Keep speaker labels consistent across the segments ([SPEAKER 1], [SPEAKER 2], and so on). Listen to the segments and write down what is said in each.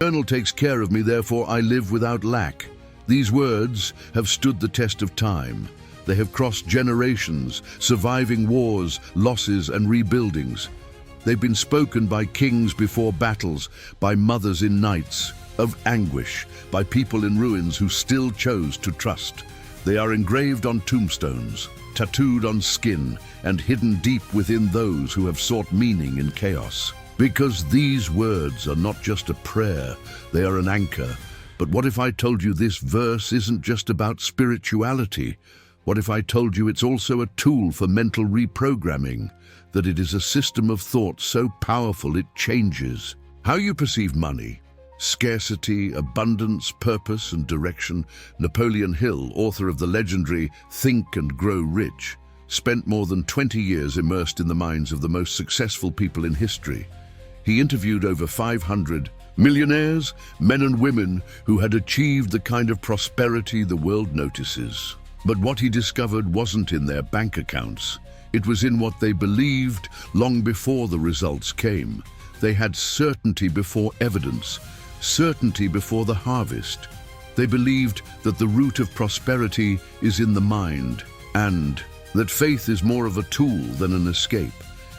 [SPEAKER 1] Eternal takes care of me, therefore I live without lack. These words have stood the test of time. They have crossed generations, surviving wars, losses, and rebuildings. They've been spoken by kings before battles, by mothers in nights of anguish, by people in ruins who still chose to trust. They are engraved on tombstones, tattooed on skin, and hidden deep within those who have sought meaning in chaos. Because these words are not just a prayer, they are an anchor. But what if I told you this verse isn't just about spirituality? What if I told you it's also a tool for mental reprogramming? That it is a system of thought so powerful it changes how you perceive money, scarcity, abundance, purpose, and direction. Napoleon Hill, author of the legendary Think and Grow Rich, spent more than 20 years immersed in the minds of the most successful people in history. He interviewed over 500 millionaires, men and women who had achieved the kind of prosperity the world notices. But what he discovered wasn't in their bank accounts. It was in what they believed long before the results came. They had certainty before evidence, certainty before the harvest. They believed that the root of prosperity is in the mind, and that faith is more of a tool than an escape.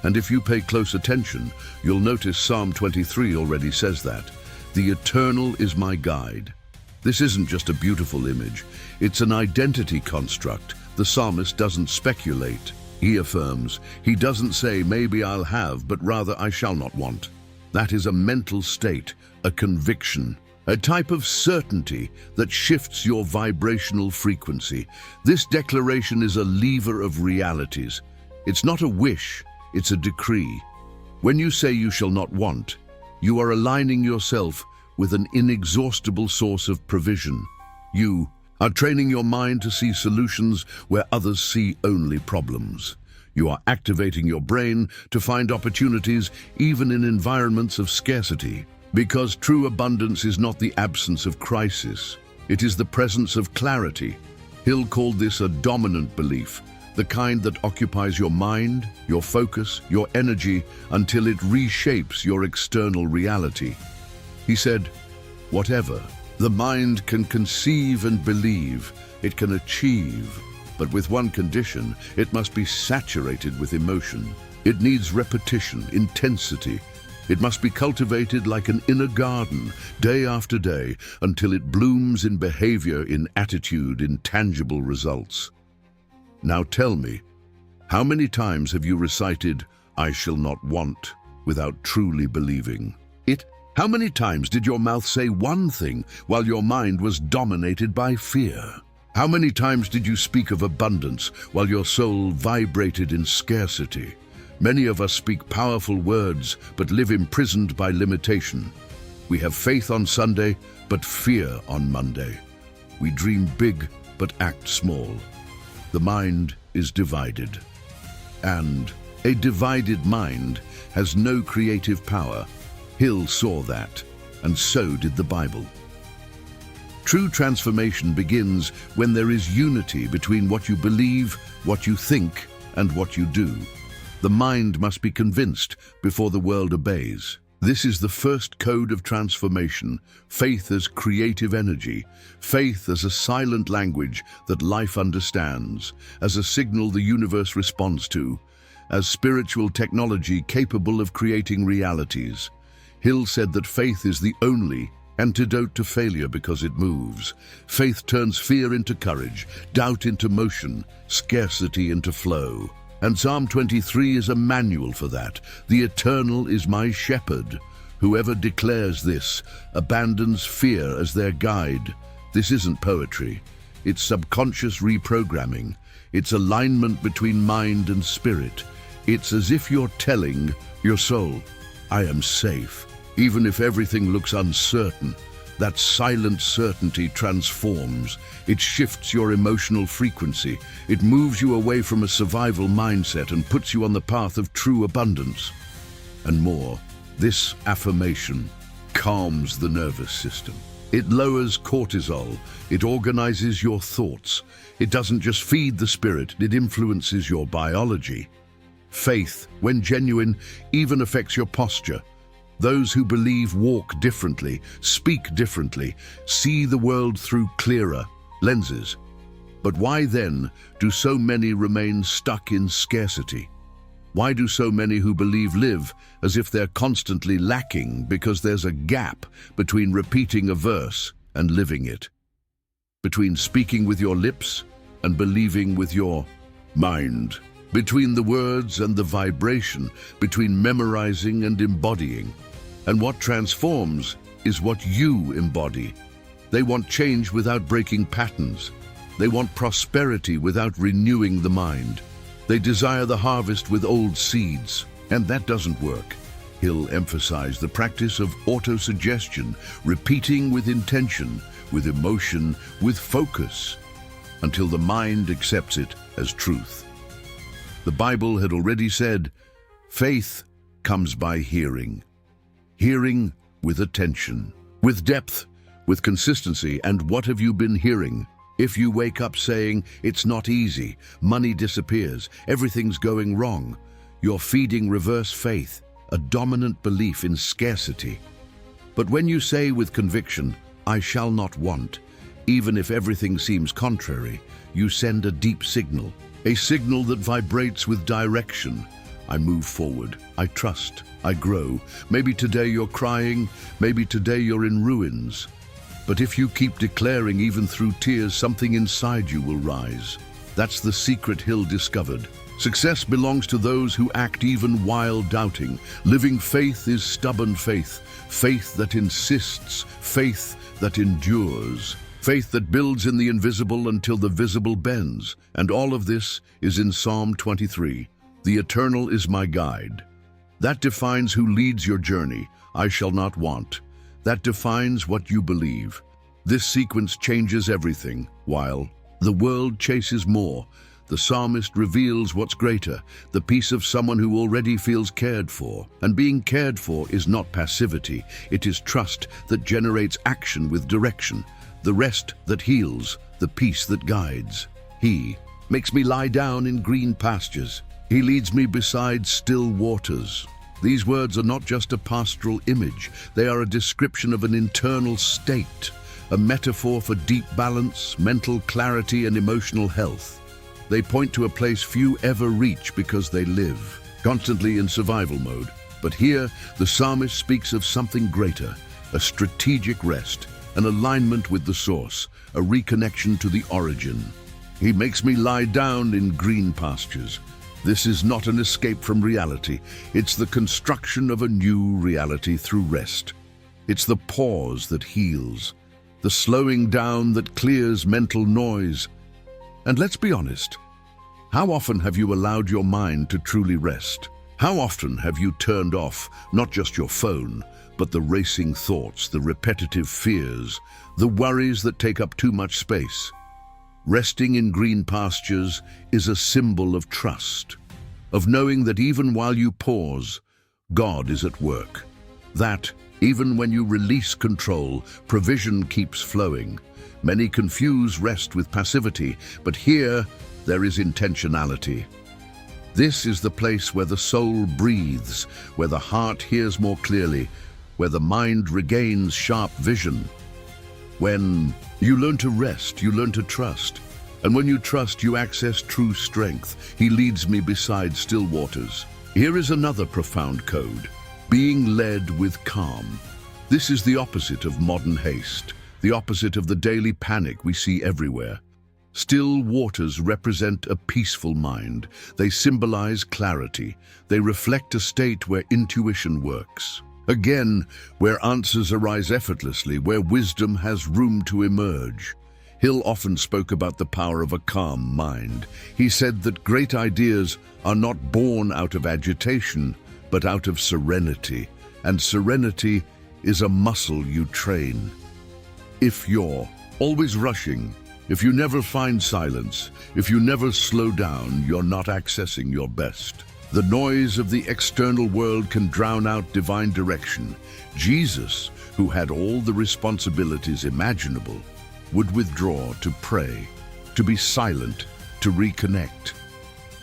[SPEAKER 1] And if you pay close attention, you'll notice Psalm 23 already says that. The eternal is my guide. This isn't just a beautiful image, it's an identity construct. The psalmist doesn't speculate. He affirms. He doesn't say, maybe I'll have, but rather I shall not want. That is a mental state, a conviction, a type of certainty that shifts your vibrational frequency. This declaration is a lever of realities. It's not a wish, it's a decree. When you say you shall not want, you are aligning yourself with an inexhaustible source of provision. You are training your mind to see solutions where others see only problems. You are activating your brain to find opportunities even in environments of scarcity. Because true abundance is not the absence of crisis, it is the presence of clarity. Hill called this a dominant belief, the kind that occupies your mind, your focus, your energy, until it reshapes your external reality. He said, whatever the mind can conceive and believe, it can achieve. But with one condition, it must be saturated with emotion. It needs repetition, intensity. It must be cultivated like an inner garden, day after day, until it blooms in behavior, in attitude, in tangible results. Now tell me, how many times have you recited, I shall not want, without truly believing it? How many times did your mouth say one thing while your mind was dominated by fear? How many times did you speak of abundance while your soul vibrated in scarcity? Many of us speak powerful words but live imprisoned by limitation. We have faith on Sunday but fear on Monday. We dream big but act small. The mind is divided. And a divided mind has no creative power. Hill saw that, and so did the Bible. True transformation begins when there is unity between what you believe, what you think, and what you do. The mind must be convinced before the world obeys. This is the first code of transformation, faith as creative energy, faith as a silent language that life understands, as a signal the universe responds to, as spiritual technology capable of creating realities. Hill said that faith is the only antidote to failure because it moves. Faith turns fear into courage, doubt into motion, scarcity into flow. And Psalm 23 is a manual for that. The eternal is my shepherd. Whoever declares this abandons fear as their guide. This isn't poetry. It's subconscious reprogramming. It's alignment between mind and spirit. It's as if you're telling your soul, I am safe. Even if everything looks uncertain, that silent certainty transforms. It shifts your emotional frequency. It moves you away from a survival mindset and puts you on the path of true abundance. And more, this affirmation calms the nervous system. It lowers cortisol. It organizes your thoughts. It doesn't just feed the spirit, it influences your biology. Faith, when genuine, even affects your posture. Those who believe walk differently, speak differently, see the world through clearer lenses. But why then do so many remain stuck in scarcity? Why do so many who believe live as if they're constantly lacking because there's a gap between repeating a verse and living it? Between speaking with your lips and believing with your mind? Between the words and the vibration, between memorizing and embodying? And what transforms is what you embody. They want change without breaking patterns. They want prosperity without renewing the mind. They desire the harvest with old seeds, and that doesn't work. Hill emphasized the practice of autosuggestion, repeating with intention, with emotion, with focus, until the mind accepts it as truth. The Bible had already said, faith comes by hearing. Hearing with attention, with depth, with consistency. And what have you been hearing? If you wake up saying, it's not easy, money disappears, everything's going wrong, you're feeding reverse faith, a dominant belief in scarcity. But when you say with conviction, I shall not want, even if everything seems contrary, you send a deep signal, a signal that vibrates with direction. I move forward, I trust, I grow. Maybe today you're crying, maybe today you're in ruins. But if you keep declaring even through tears, something inside you will rise. That's the secret Hill discovered. Success belongs to those who act even while doubting. Living faith is stubborn faith, faith that insists, faith that endures, faith that builds in the invisible until the visible bends. And all of this is in Psalm 23. The eternal is my guide. That defines who leads your journey. I shall not want. That defines what you believe. This sequence changes everything. While the world chases more, the psalmist reveals what's greater, the peace of someone who already feels cared for. And being cared for is not passivity. It is trust that generates action with direction, the rest that heals, the peace that guides. He makes me lie down in green pastures. He leads me beside still waters. These words are not just a pastoral image. They are a description of an internal state, a metaphor for deep balance, mental clarity, and emotional health. They point to a place few ever reach because they live constantly in survival mode. But here, the psalmist speaks of something greater, a strategic rest, an alignment with the source, a reconnection to the origin. He makes me lie down in green pastures. This is not an escape from reality. It's the construction of a new reality through rest. It's the pause that heals, the slowing down that clears mental noise. And let's be honest, how often have you allowed your mind to truly rest? How often have you turned off not just your phone, but the racing thoughts, the repetitive fears, the worries that take up too much space? Resting in green pastures is a symbol of trust, of knowing that even while you pause, God is at work. That, even when you release control, provision keeps flowing. Many confuse rest with passivity, but here there is intentionality. This is the place where the soul breathes, where the heart hears more clearly, where the mind regains sharp vision. When you learn to rest, you learn to trust. And when you trust, you access true strength. He leads me beside still waters. Here is another profound code: being led with calm. This is the opposite of modern haste, the opposite of the daily panic we see everywhere. Still waters represent a peaceful mind. They symbolize clarity. They reflect a state where intuition works. Again, where answers arise effortlessly, where wisdom has room to emerge. Hill often spoke about the power of a calm mind. He said that great ideas are not born out of agitation, but out of serenity. And serenity is a muscle you train. If you're always rushing, if you never find silence, if you never slow down, you're not accessing your best. The noise of the external world can drown out divine direction. Jesus, who had all the responsibilities imaginable, would withdraw to pray, to be silent, to reconnect.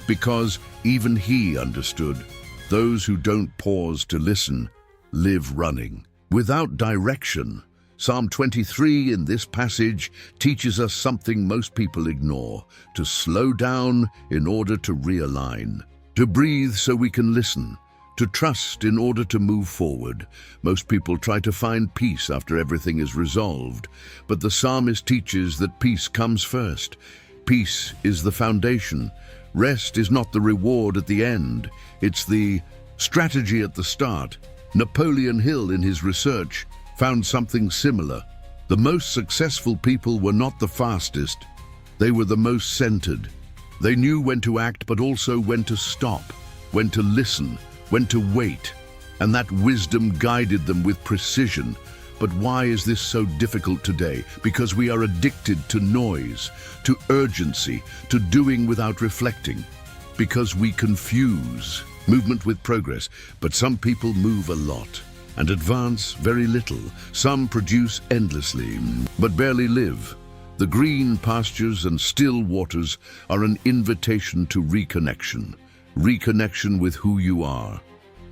[SPEAKER 1] Because even he understood, those who don't pause to listen live running. Without direction. Psalm 23 in this passage teaches us something most people ignore: to slow down in order to realign, to breathe so we can listen, to trust in order to move forward. Most people try to find peace after everything is resolved, but the psalmist teaches that peace comes first. Peace is the foundation. Rest is not the reward at the end, it's the strategy at the start. Napoleon Hill, in his research, found something similar. The most successful people were not the fastest, they were the most centered. They knew when to act, but also when to stop, when to listen, when to wait, and that wisdom guided them with precision. But why is this so difficult today? Because we are addicted to noise, to urgency, to doing without reflecting. Because we confuse movement with progress. But some people move a lot and advance very little. Some produce endlessly, but barely live. The green pastures and still waters are an invitation to reconnection. Reconnection with who you are.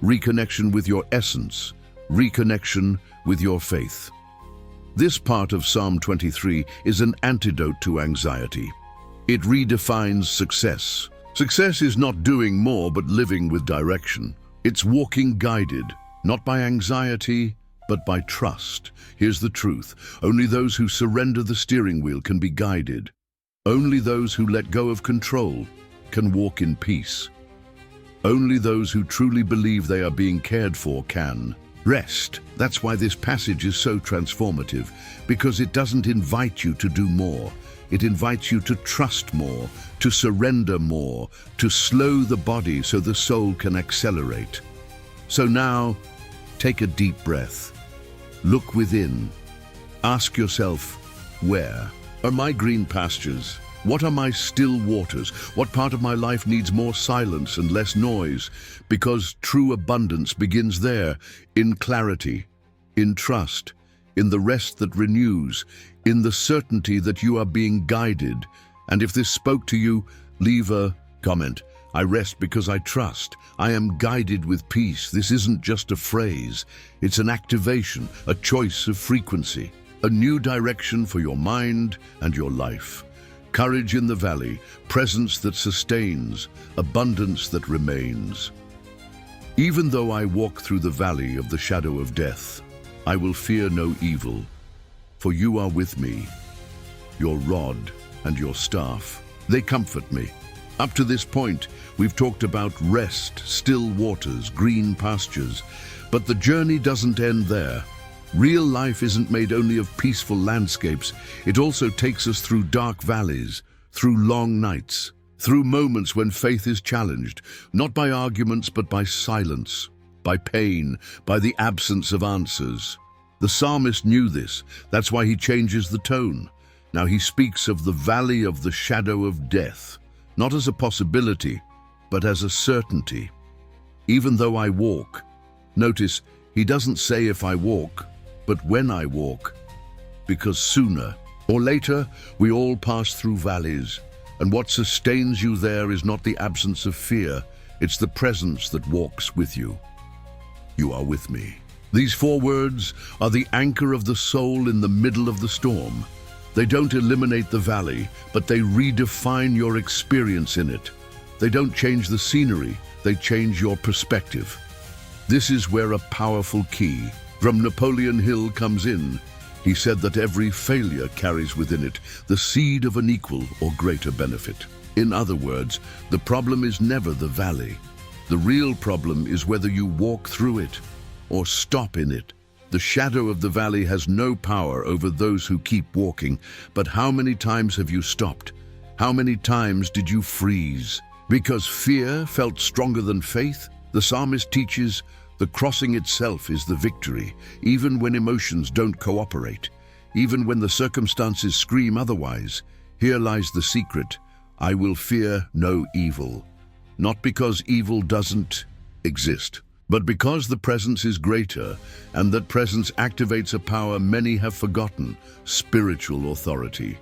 [SPEAKER 1] Reconnection with your essence. Reconnection with your faith. This part of Psalm 23 is an antidote to anxiety. It redefines success. Success is not doing more but living with direction. It's walking guided, not by anxiety, but by trust. Here's the truth: only those who surrender the steering wheel can be guided. Only those who let go of control can walk in peace. Only those who truly believe they are being cared for can rest. That's why this passage is so transformative, because it doesn't invite you to do more. It invites you to trust more, to surrender more, to slow the body so the soul can accelerate. So now, take a deep breath. Look within. Ask yourself, where are my green pastures? What are my still waters? What part of my life needs more silence and less noise? Because true abundance begins there, in clarity, in trust, in the rest that renews, in the certainty that you are being guided. And if this spoke to you, leave a comment. I rest because I trust. I am guided with peace. This isn't just a phrase. It's an activation, a choice of frequency, a new direction for your mind and your life. Courage in the valley, presence that sustains, abundance that remains. Even though I walk through the valley of the shadow of death, I will fear no evil, for you are with me. Your rod and your staff, they comfort me. Up to this point, we've talked about rest, still waters, green pastures, but the journey doesn't end there. Real life isn't made only of peaceful landscapes. It also takes us through dark valleys, through long nights, through moments when faith is challenged, not by arguments but by silence, by pain, by the absence of answers. The psalmist knew this. That's why he changes the tone. Now he speaks of the valley of the shadow of death, not as a possibility, but as a certainty. Even though I walk. Notice, he doesn't say if I walk, but when I walk, because sooner or later we all pass through valleys, and what sustains you there is not the absence of fear, it's the presence that walks with you. You are with me. These 4 words are the anchor of the soul in the middle of the storm. They don't eliminate the valley, but they redefine your experience in it. They don't change the scenery, they change your perspective. This is where a powerful key from Napoleon Hill comes in. He said that every failure carries within it the seed of an equal or greater benefit. In other words, the problem is never the valley. The real problem is whether you walk through it or stop in it. The shadow of the valley has no power over those who keep walking, but how many times have you stopped? How many times did you freeze? Because fear felt stronger than faith? The psalmist teaches, the crossing itself is the victory, even when emotions don't cooperate, even when the circumstances scream otherwise. Here lies the secret. I will fear no evil. Not because evil doesn't exist, but because the presence is greater, and that presence activates a power many have forgotten, spiritual authority.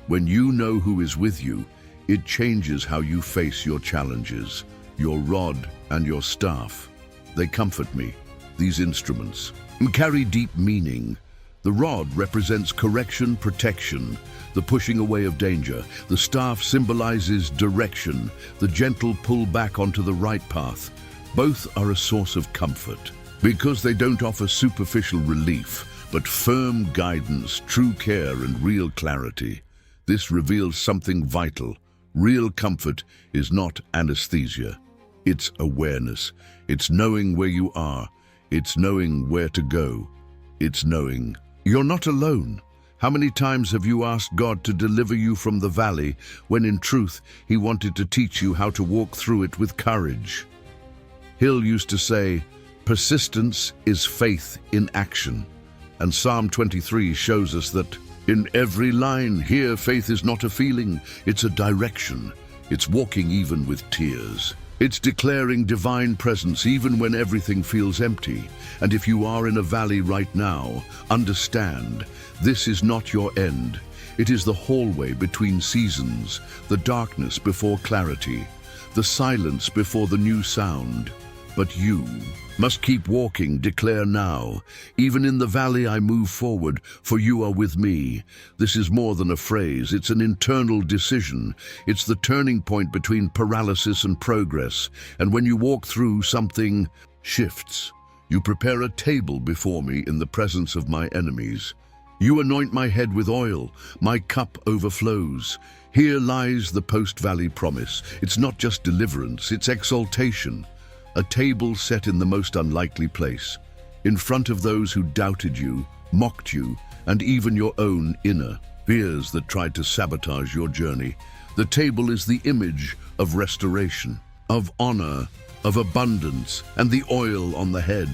[SPEAKER 1] When you know who is with you, it changes how you face your challenges. Your rod and your staff, they comfort me. these instruments, carry deep meaning. The rod represents correction, protection, the pushing away of danger. The staff symbolizes direction, the gentle pull back onto the right path. Both are a source of comfort, because they don't offer superficial relief, but firm guidance, true care, and real clarity. This reveals something vital. Real comfort is not anesthesia. It's awareness. It's knowing where you are. It's knowing where to go. It's knowing you're not alone. How many times have you asked God to deliver you from the valley when in truth He wanted to teach you how to walk through it with courage? Hill used to say, persistence is faith in action. And Psalm 23 shows us that in every line here, faith is not a feeling, it's a direction. It's walking even with tears. It's declaring divine presence even when everything feels empty. And if you are in a valley right now, understand, this is not your end. It is the hallway between seasons, the darkness before clarity, the silence before the new sound. But you must keep walking, declare now. Even in the valley I move forward, for you are with me. This is more than a phrase, it's an internal decision. It's the turning point between paralysis and progress. And when you walk through, something shifts. You prepare a table before me in the presence of my enemies. You anoint my head with oil, my cup overflows. Here lies the post-valley promise. It's not just deliverance, it's exaltation. A table set in the most unlikely place, in front of those who doubted you, mocked you, and even your own inner fears that tried to sabotage your journey. The table is the image of restoration, of honor, of abundance, and the oil on the head.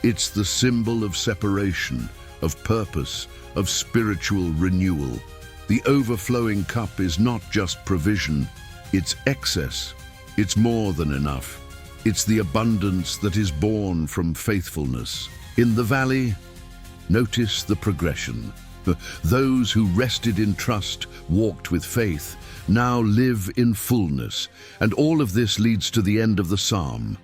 [SPEAKER 1] It's the symbol of separation, of purpose, of spiritual renewal. The overflowing cup is not just provision, it's excess. It's more than enough. It's the abundance that is born from faithfulness. In the valley, notice the progression. Those who rested in trust, walked with faith, now live in fullness. And all of this leads to the end of the psalm.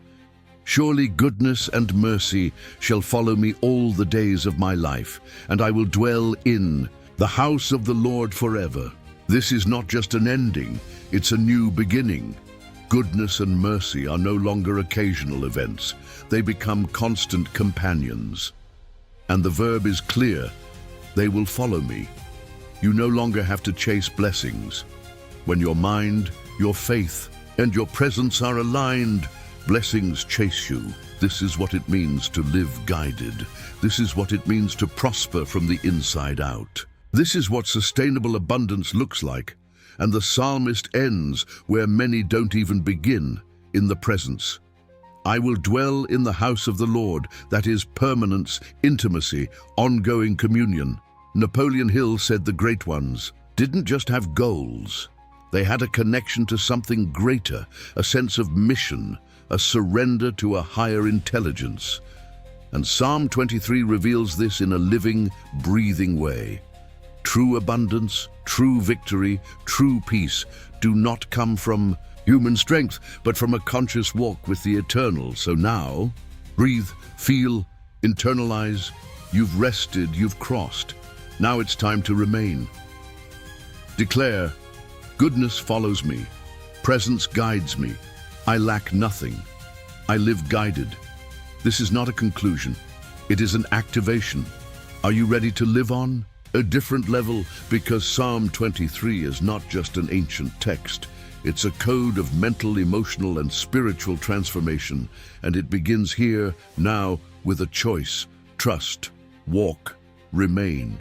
[SPEAKER 1] Surely goodness and mercy shall follow me all the days of my life, and I will dwell in the house of the Lord forever. This is not just an ending, it's a new beginning. Goodness and mercy are no longer occasional events. They become constant companions. And the verb is clear. They will follow me. You no longer have to chase blessings. When your mind, your faith, and your presence are aligned, blessings chase you. This is what it means to live guided. This is what it means to prosper from the inside out. This is what sustainable abundance looks like. And the psalmist ends where many don't even begin, in the presence. I will dwell in the house of the Lord. That is permanence, intimacy, ongoing communion. Napoleon Hill said the great ones didn't just have goals. They had a connection to something greater, a sense of mission, a surrender to a higher intelligence. And Psalm 23 reveals this in a living, breathing way. True abundance, true victory, true peace do not come from human strength, but from a conscious walk with the eternal. So now, breathe, feel, internalize. You've rested, you've crossed. Now it's time to remain. Declare, goodness follows me, presence guides me. I lack nothing. I live guided. This is not a conclusion. It is an activation. Are you ready to live on a different level? Because Psalm 23 is not just an ancient text. It's a code of mental, emotional, and spiritual transformation. And it begins here, now, with a choice. Trust, walk, remain.